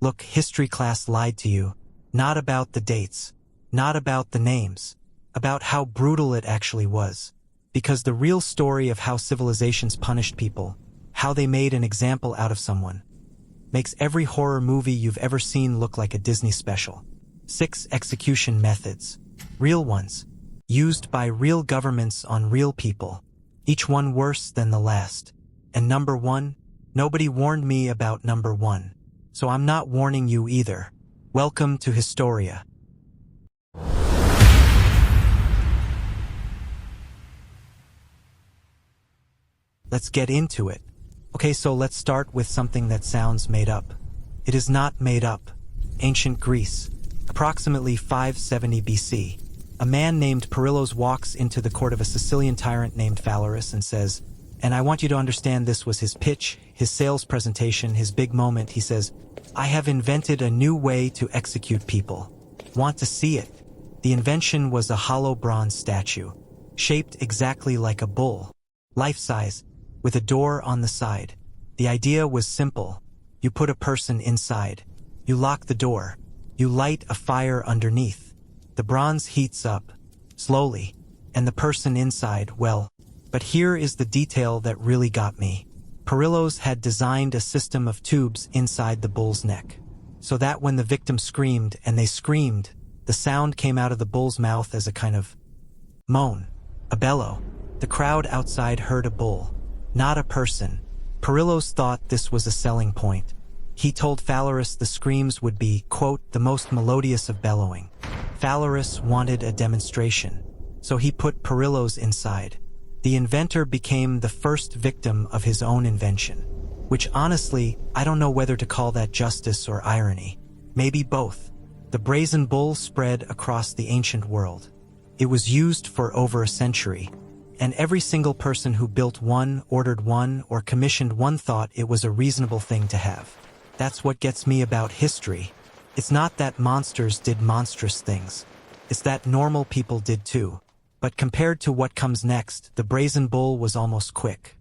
Look, history class lied to you. Not about the dates. Not about the names. About how brutal it actually was. Because the real story of how civilizations punished people, how they made an example out of someone, makes every horror movie you've ever seen look like a Disney special. 6 execution methods. Real ones. Used by real governments on real people. Each one worse than the last. And number 1? Nobody warned me about number 1. So I'm not warning you either. Welcome to Historia. Let's get into it. Okay, so let's start with something that sounds made up. It is not made up. Ancient Greece. Approximately 570 BC. A man named Perillos walks into the court of a Sicilian tyrant named Phalaris and says, and I want you to understand this was his pitch, his sales presentation, his big moment. He says, I have invented a new way to execute people. Want to see it? The invention was a hollow bronze statue, shaped exactly like a bull, life-size, with a door on the side. The idea was simple. You put a person inside. You lock the door. You light a fire underneath. The bronze heats up, slowly, and the person inside, well, but here is the detail that really got me. Perillos had designed a system of tubes inside the bull's neck, so that when the victim screamed, and they screamed, the sound came out of the bull's mouth as a kind of moan, a bellow. The crowd outside heard a bull, not a person. Perillos thought this was a selling point. He told Phalaris the screams would be, quote, the most melodious of bellowing. Phalaris wanted a demonstration, so he put Perillos inside. The inventor became the first victim of his own invention, which honestly, I don't know whether to call that justice or irony. Maybe both. The Brazen Bull spread across the ancient world. It was used for over a century, and every single person who built one, ordered one, or commissioned one thought it was a reasonable thing to have. That's what gets me about history. It's not that monsters did monstrous things. It's that normal people did too. But compared to what comes next, the Brazen Bull was almost quick.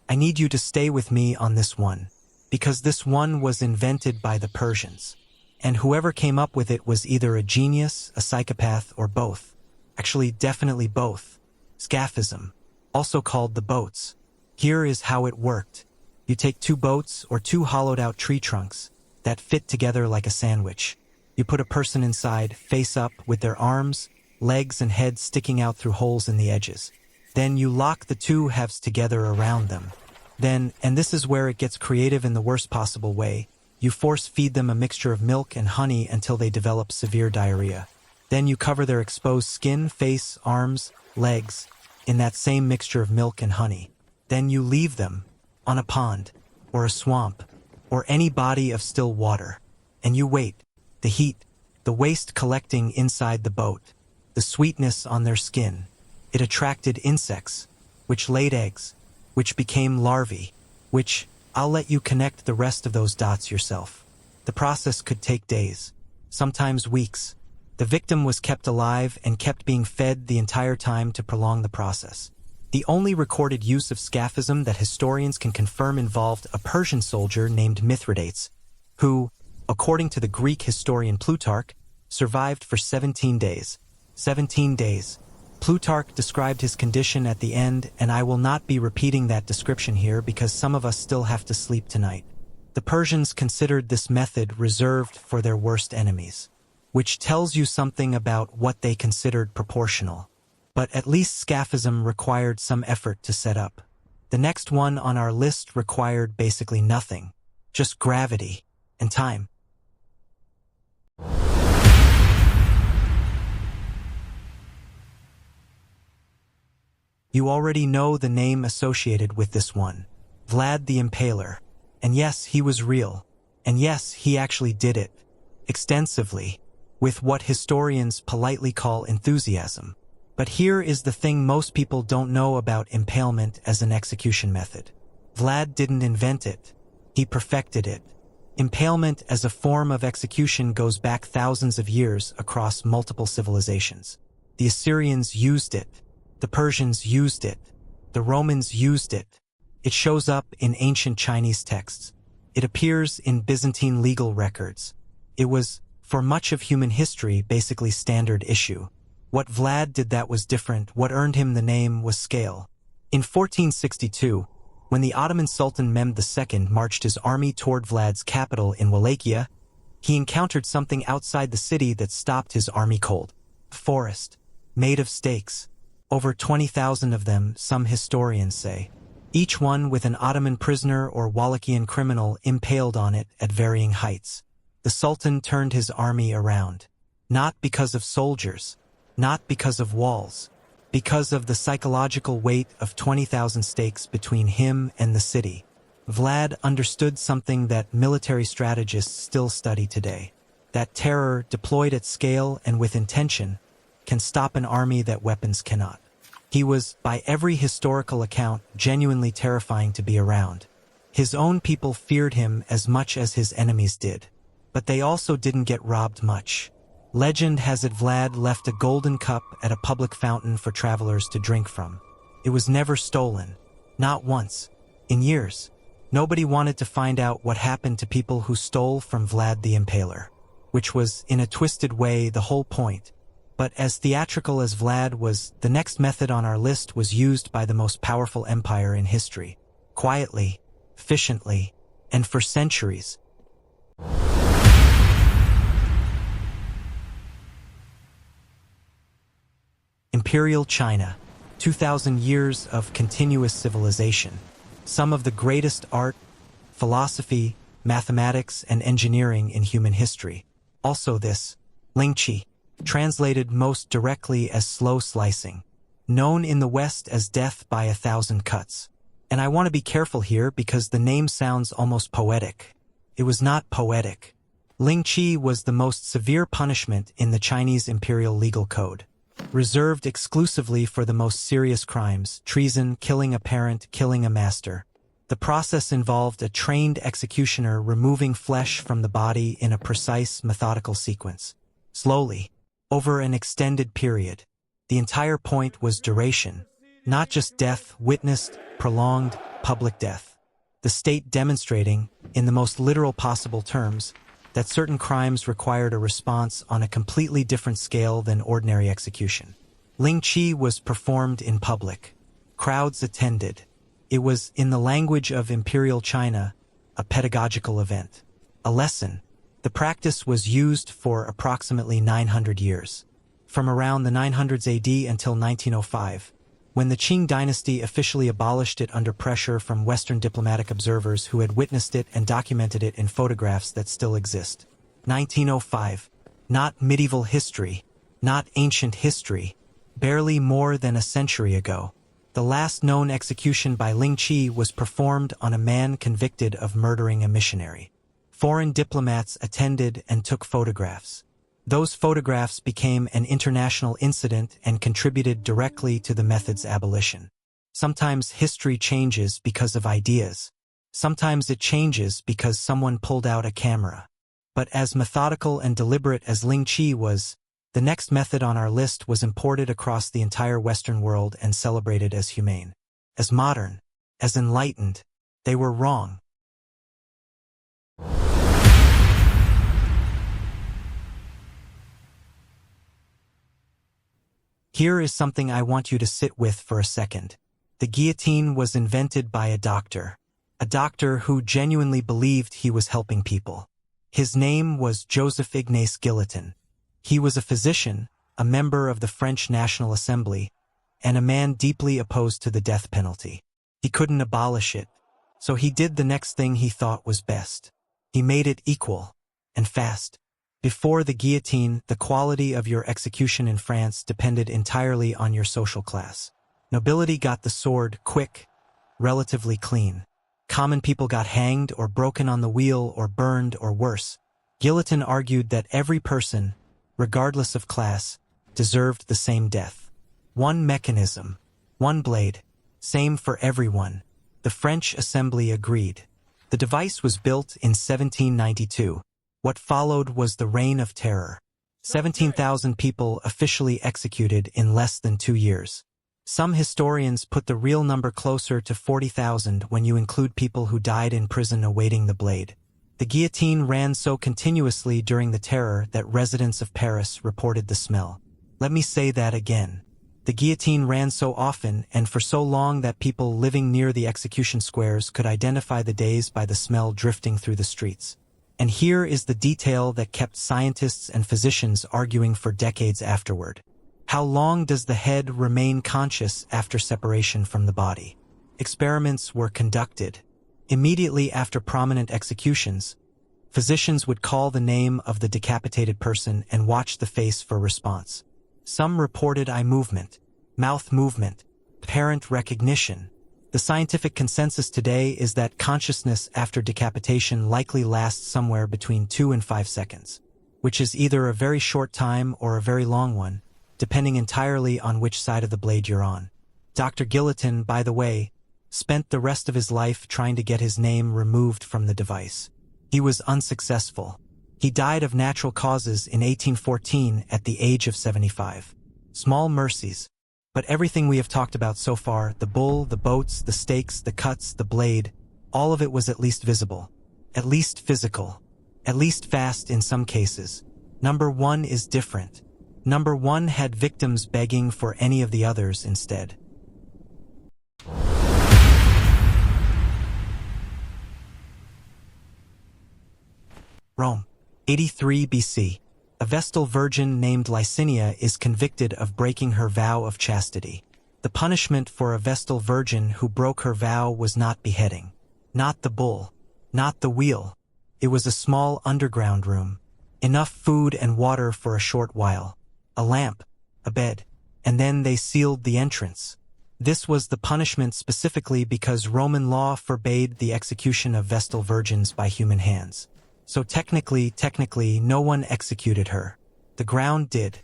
I need you to stay with me on this one, because this one was invented by the Persians, and whoever came up with it was either a genius, a psychopath, or both. Actually, definitely both. Scaphism, also called the boats. Here is how it worked. You take 2 boats or 2 hollowed-out tree trunks that fit together like a sandwich. You put a person inside, face up, with their arms, legs, and head sticking out through holes in the edges. Then you lock the 2 halves together around them. Then, and this is where it gets creative in the worst possible way, you force-feed them a mixture of milk and honey until they develop severe diarrhea. Then you cover their exposed skin, face, arms, legs, in that same mixture of milk and honey. Then you leave them on a pond, or a swamp, or any body of still water. And you wait. The heat, the waste collecting inside the boat, the sweetness on their skin. It attracted insects, which laid eggs, which became larvae, which, I'll let you connect the rest of those dots yourself. The process could take days, sometimes weeks. The victim was kept alive and kept being fed the entire time to prolong the process. The only recorded use of Scaphism that historians can confirm involved a Persian soldier named Mithridates, who, according to the Greek historian Plutarch, survived for 17 days. 17 days. Plutarch described his condition at the end, and I will not be repeating that description here because some of us still have to sleep tonight. The Persians considered this method reserved for their worst enemies, which tells you something about what they considered proportional. But at least Scaphism required some effort to set up. The next one on our list required basically nothing, just gravity and time. You already know the name associated with this one, Vlad the Impaler. And yes, he was real. And yes, he actually did it. Extensively. With what historians politely call enthusiasm. But here is the thing most people don't know about impalement as an execution method. Vlad didn't invent it. He perfected it. Impalement as a form of execution goes back thousands of years across multiple civilizations. The Assyrians used it. The Persians used it. The Romans used it. It shows up in ancient Chinese texts. It appears in Byzantine legal records. It was, for much of human history, basically standard issue. What Vlad did that was different, what earned him the name, was scale. In 1462, when the Ottoman Sultan Mehmed II marched his army toward Vlad's capital in Wallachia, he encountered something outside the city that stopped his army cold. A forest, made of stakes. Over 20,000 of them, some historians say. Each one with an Ottoman prisoner or Wallachian criminal impaled on it at varying heights. The Sultan turned his army around. Not because of soldiers, not because of walls, because of the psychological weight of 20,000 stakes between him and the city. Vlad understood something that military strategists still study today. That terror, deployed at scale and with intention, can stop an army that weapons cannot. He was, by every historical account, genuinely terrifying to be around. His own people feared him as much as his enemies did. But they also didn't get robbed much. Legend has it Vlad left a golden cup at a public fountain for travelers to drink from. It was never stolen. Not once. In years. Nobody wanted to find out what happened to people who stole from Vlad the Impaler. Which was, in a twisted way, the whole point. But as theatrical as Vlad was, the next method on our list was used by the most powerful empire in history. Quietly, efficiently, and for centuries. Imperial China, 2,000 years of continuous civilization. Some of the greatest art, philosophy, mathematics, and engineering in human history. Also this, Ling Qi, translated most directly as slow slicing, known in the West as death by 1,000 cuts. And I want to be careful here because the name sounds almost poetic. It was not poetic. Ling Qi was the most severe punishment in the Chinese imperial legal code. Reserved exclusively for the most serious crimes, treason, killing a parent, killing a master. The process involved a trained executioner removing flesh from the body in a precise, methodical sequence. Slowly, over an extended period. The entire point was duration, not just death, witnessed, prolonged, public death. The state demonstrating, in the most literal possible terms, that certain crimes required a response on a completely different scale than ordinary execution. Ling Qi was performed in public. Crowds attended. It was, in the language of Imperial China, a pedagogical event. A lesson. The practice was used for approximately 900 years. From around the 900s AD until 1905, when the Qing dynasty officially abolished it under pressure from Western diplomatic observers who had witnessed it and documented it in photographs that still exist. 1905. Not medieval history, not ancient history, barely more than a century ago. The last known execution by Ling Qi was performed on a man convicted of murdering a missionary. Foreign diplomats attended and took photographs. Those photographs became an international incident and contributed directly to the method's abolition. Sometimes history changes because of ideas. Sometimes it changes because someone pulled out a camera. But as methodical and deliberate as Ling Qi was, the next method on our list was imported across the entire Western world and celebrated as humane. As modern, as enlightened, they were wrong. Here is something I want you to sit with for a second. The guillotine was invented by a doctor who genuinely believed he was helping people. His name was Joseph Ignace Guillotin. He was a physician, a member of the French National Assembly, and a man deeply opposed to the death penalty. He couldn't abolish it, so he did the next thing he thought was best. He made it equal and fast. Before the guillotine, the quality of your execution in France depended entirely on your social class. Nobility got the sword quick, relatively clean. Common people got hanged or broken on the wheel or burned or worse. Guillotin argued that every person, regardless of class, deserved the same death. One mechanism, one blade, same for everyone. The French Assembly agreed. The device was built in 1792. What followed was the Reign of Terror. 17,000 people officially executed in less than 2 years. Some historians put the real number closer to 40,000 when you include people who died in prison awaiting the blade. The guillotine ran so continuously during the terror that residents of Paris reported the smell. Let me say that again. The guillotine ran so often and for so long that people living near the execution squares could identify the days by the smell drifting through the streets. And here is the detail that kept scientists and physicians arguing for decades afterward. How long does the head remain conscious after separation from the body? Experiments were conducted. Immediately after prominent executions, physicians would call the name of the decapitated person and watch the face for response. Some reported eye movement, mouth movement, apparent recognition. The scientific consensus today is that consciousness after decapitation likely lasts somewhere between 2 and 5 seconds, which is either a very short time or a very long one, depending entirely on which side of the blade you're on. Dr. Guillotin, by the way, spent the rest of his life trying to get his name removed from the device. He was unsuccessful. He died of natural causes in 1814 at the age of 75. Small mercies. But everything we have talked about so far, the bull, the boats, the stakes, the cuts, the blade, all of it was at least visible, at least physical, at least fast in some cases. Number 1 is different. Number 1 had victims begging for any of the others instead. Rome, 83 BC. A Vestal virgin named Licinia is convicted of breaking her vow of chastity. The punishment for a Vestal virgin who broke her vow was not beheading, not the bull, not the wheel. It was a small underground room, enough food and water for a short while, a lamp, a bed, and then they sealed the entrance. This was the punishment specifically because Roman law forbade the execution of Vestal virgins by human hands. So technically, no one executed her. The ground did.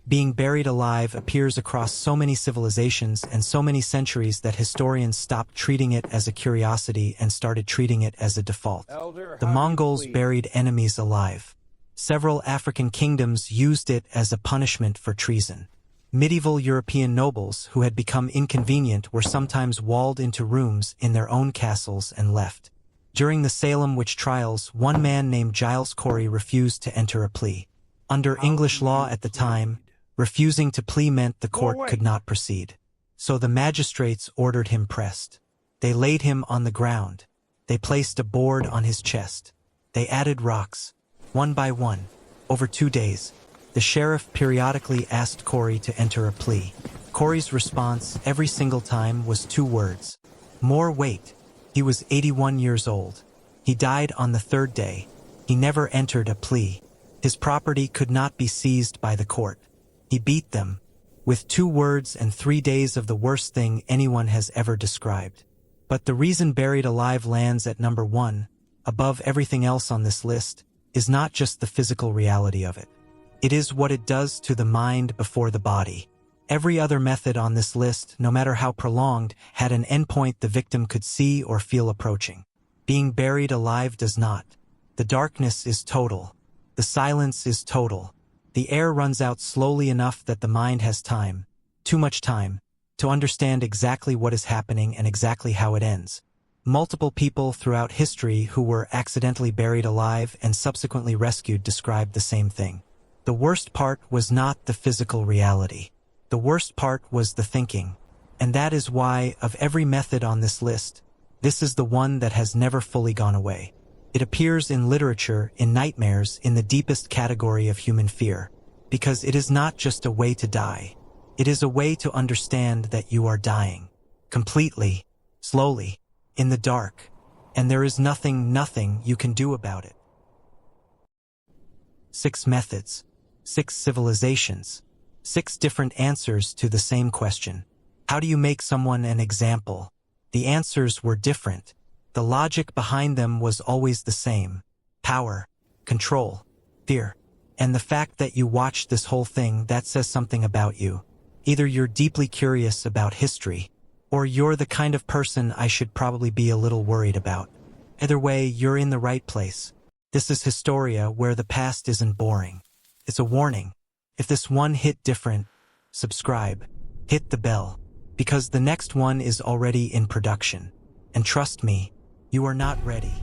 Being buried alive appears across so many civilizations and so many centuries that historians stopped treating it as a curiosity and started treating it as a default. The Mongols buried enemies alive. Several African kingdoms used it as a punishment for treason. Medieval European nobles who had become inconvenient were sometimes walled into rooms in their own castles and left. During the Salem witch trials, one man named Giles Corey refused to enter a plea. Under English law at the time, refusing to plea meant the court could not proceed. So the magistrates ordered him pressed. They laid him on the ground. They placed a board on his chest. They added rocks, one by one, over 2 days. The sheriff periodically asked Corey to enter a plea. Corey's response every single time was 2 words: more weight. He was 81 years old. He died on the 3rd day. He never entered a plea. His property could not be seized by the court. He beat them with 2 words and 3 days of the worst thing anyone has ever described. But the reason buried alive lands at number 1, above everything else on this list, is not just the physical reality of it. It is what it does to the mind before the body. Every other method on this list, no matter how prolonged, had an endpoint the victim could see or feel approaching. Being buried alive does not. The darkness is total. The silence is total. The air runs out slowly enough that the mind has time, too much time, to understand exactly what is happening and exactly how it ends. Multiple people throughout history who were accidentally buried alive and subsequently rescued described the same thing. The worst part was not the physical reality. The worst part was the thinking. And that is why, of every method on this list, this is the one that has never fully gone away. It appears in literature, in nightmares, in the deepest category of human fear. Because it is not just a way to die. It is a way to understand that you are dying. Completely, slowly, in the dark. And there is nothing you can do about it. 6 methods. 6 civilizations. 6 different answers to the same question. How do you make someone an example? The answers were different. The logic behind them was always the same. Power, control, fear. And the fact that you watched this whole thing, that says something about you. Either you're deeply curious about history, or you're the kind of person I should probably be a little worried about. Either way, you're in the right place. This is Historia, where the past isn't boring. It's a warning. If this one hit different, subscribe, hit the bell. because the next one is already in production. And trust me, you are not ready.